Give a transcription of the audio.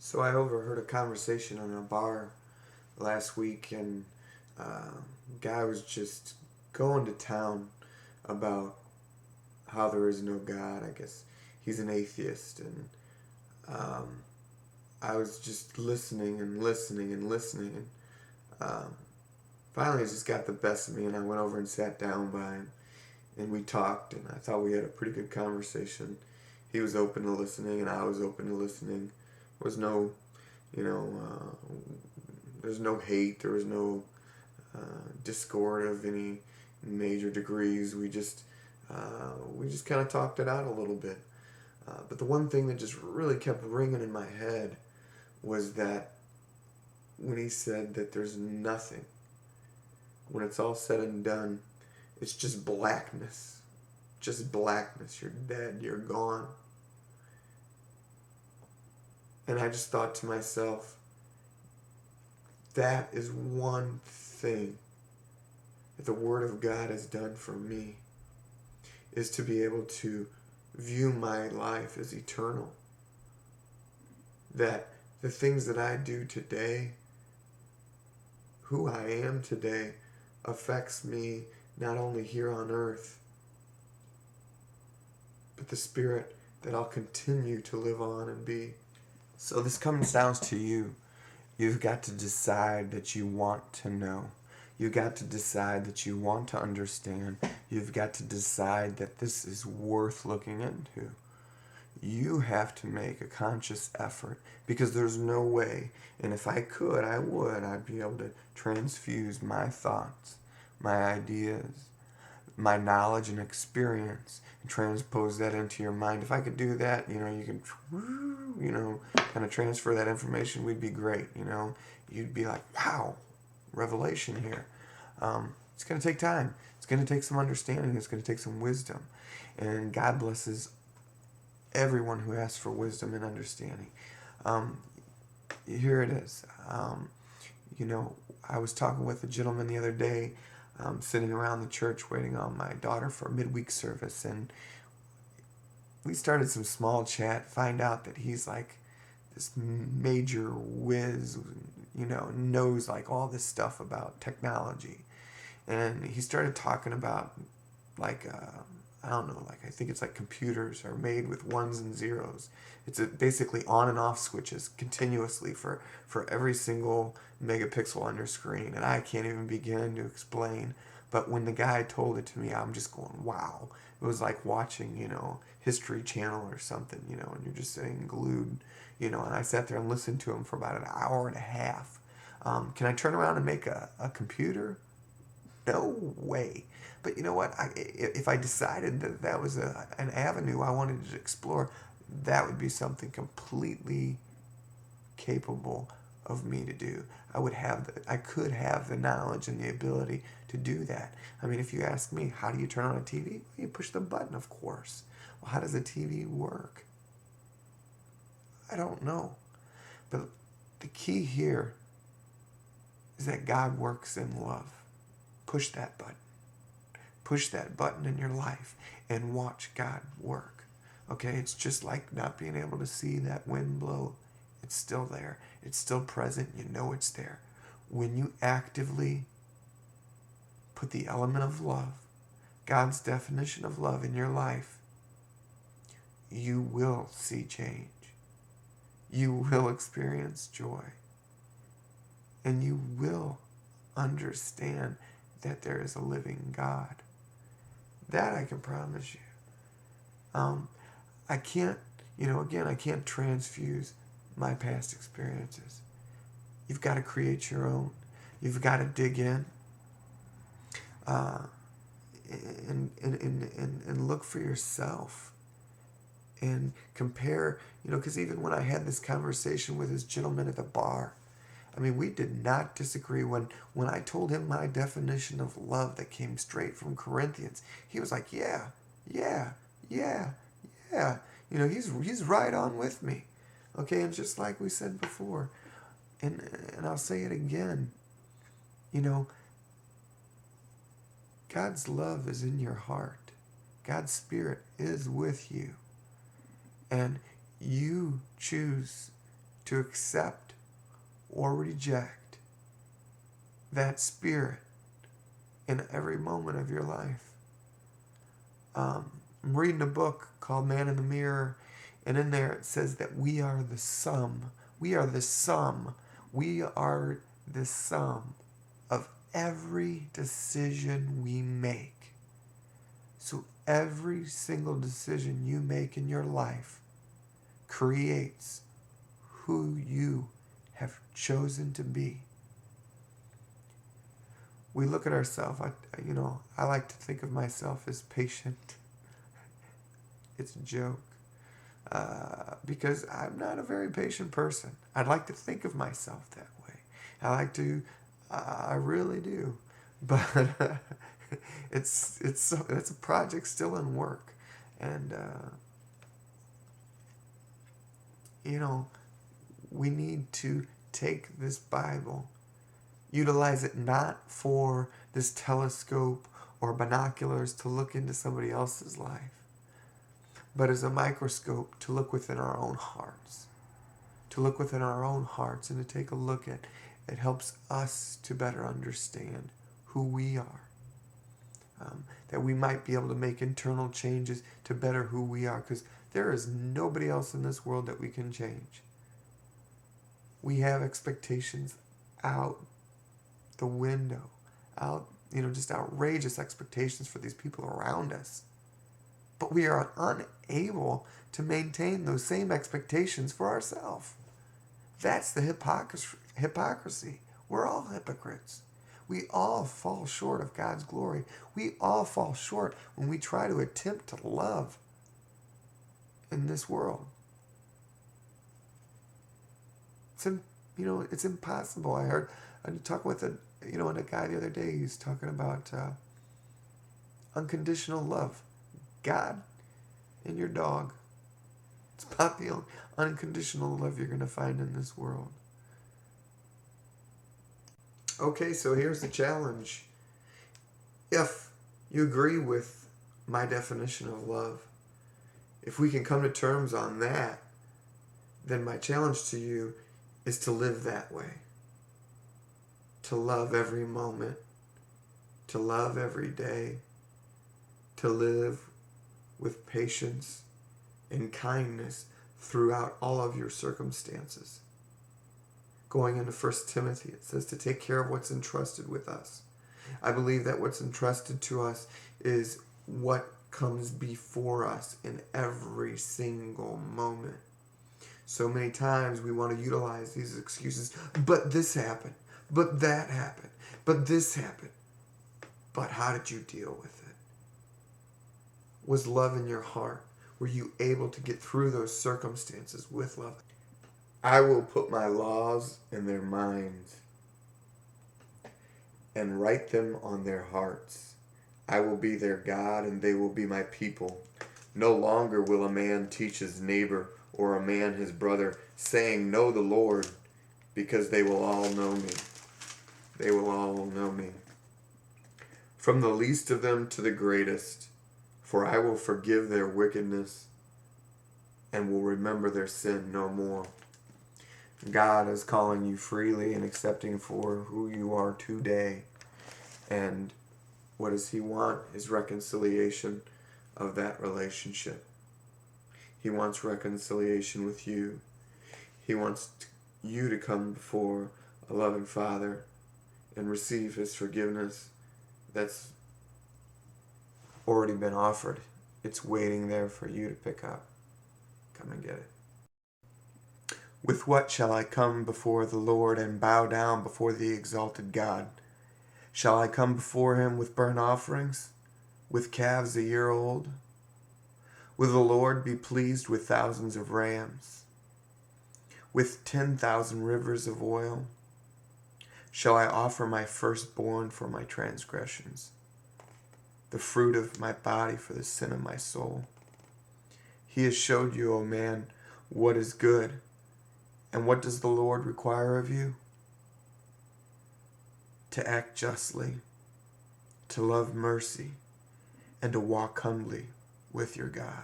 So I overheard a conversation in a bar last week, and guy was just going to town about how there is no God. I guess he's an atheist, and um, I was just listening and listening and listening, and finally it just got the best of me, and I went over and sat down by him, and we talked, and I thought we had a pretty good conversation. He was open to listening, and I was open to listening. There was no, you know, there's no hate. There was no discord of any major degrees. We just kind of talked it out a little bit. But the one thing that just really kept ringing in my head was that when he said that there's nothing, when it's all said and done, it's just blackness. Just blackness. You're dead. You're gone. And I just thought to myself, that is one thing that the Word of God has done for me, is to be able to view my life as eternal. That the things that I do today, who I am today, affects me not only here on earth, but the spirit that I'll continue to live on and be. So this comes down to you. You've got to decide that you want to know. You've got to decide that you want to understand. You've got to decide that this is worth looking into. You have to make a conscious effort, because there's no way, and if I could, I would, I'd be able to transfuse my thoughts, my ideas, my knowledge and experience, and transpose that into your mind. If I could do that, you can, kind of transfer that information, we'd be great, You'd be like, wow, revelation here. It's going to take time. It's going to take some understanding. It's going to take some wisdom. And God blesses everyone who asks for wisdom and understanding. Here it is. I was talking with a gentleman the other day, sitting around the church waiting on my daughter for a midweek service, and we started some small chat, find out that he's like this major whiz, knows like all this stuff about technology. And he started talking about like, I don't know, like I think it's like computers are made with ones and zeros. It's basically on and off switches continuously for every single megapixel on your screen. And I can't even begin to explain. But when the guy told it to me, I'm just going, wow. It was like watching, History Channel or something, and you're just sitting glued, and I sat there and listened to him for about an hour and a half. Can I turn around and make a computer? No way. But you know what? If I decided that was an avenue I wanted to explore, that would be something completely capable of me to do. I could have the knowledge and the ability to do that. I mean, if you ask me, how do you turn on a TV? Well, you push the button, of course. Well, how does a TV work? I don't know. But the key here is that God works in love. Push that button. Push that button in your life and watch God work. Okay, it's just like not being able to see that wind blow. It's still there. It's still present. You know it's there. When you actively put the element of love, God's definition of love in your life, you will see change. You will experience joy. And you will understand that there is a living God. That I can promise you. I can't, I can't transfuse my past experiences. You've got to create your own. You've got to dig in and look for yourself and compare, because even when I had this conversation with this gentleman at the bar, I mean, we did not disagree. When I told him my definition of love that came straight from Corinthians, he was like, yeah. He's right on with me. Okay, and just like we said before, and I'll say it again, God's love is in your heart. God's Spirit is with you. And you choose to accept or reject that Spirit in every moment of your life. I'm reading a book called Man in the Mirror, and in there it says that we are the sum. We are the sum. We are the sum of every decision we make. So every single decision you make in your life creates who you have chosen to be. We look at ourselves, I like to think of myself as patient. It's a joke. Because I'm not a very patient person. I'd like to think of myself that way. I really do. But it's a project still in work. And, we need to take this Bible, utilize it not for this telescope or binoculars to look into somebody else's life, but as a microscope to look within our own hearts. To look within our own hearts and to take a look at it helps us to better understand who we are. That we might be able to make internal changes to better who we are, because there is nobody else in this world that we can change. We have expectations out the window, just outrageous expectations for these people around us. But we are unable to maintain those same expectations for ourselves. That's the hypocrisy. We're all hypocrites. We all fall short of God's glory. We all fall short when we try to attempt to love in this world. It's impossible. I talked with a guy the other day. He's talking about unconditional love. God and your dog. It's about the unconditional love you're going to find in this world. Okay, so here's the challenge. If you agree with my definition of love, if we can come to terms on that, then my challenge to you is to live that way. To love every moment. To love every day. To live with patience and kindness throughout all of your circumstances. Going into 1 Timothy, it says to take care of what's entrusted with us. I believe that what's entrusted to us is what comes before us in every single moment. So many times we want to utilize these excuses. But this happened. But that happened. But this happened. But how did you deal with it? Was love in your heart? Were you able to get through those circumstances with love? I will put my laws in their minds and write them on their hearts. I will be their God and they will be my people. No longer will a man teach his neighbor or a man his brother, saying, know the Lord, because they will all know me. They will all know me. From the least of them to the greatest, for I will forgive their wickedness and will remember their sin no more. God is calling you freely and accepting for who you are today. And what does He want? Is reconciliation of that relationship. He wants reconciliation with you. He wants you to come before a loving Father and receive His forgiveness that's already been offered. It's waiting there for you to pick up. Come and get it. With what shall I come before the Lord and bow down before the exalted God? Shall I come before Him with burnt offerings, with calves a year old? Will the Lord be pleased with thousands of rams, with 10,000 rivers of oil? Shall I offer my firstborn for my transgressions, the fruit of my body for the sin of my soul? He has showed you, O man, what is good. And what does the Lord require of you? To act justly, to love mercy, and to walk humbly with your God.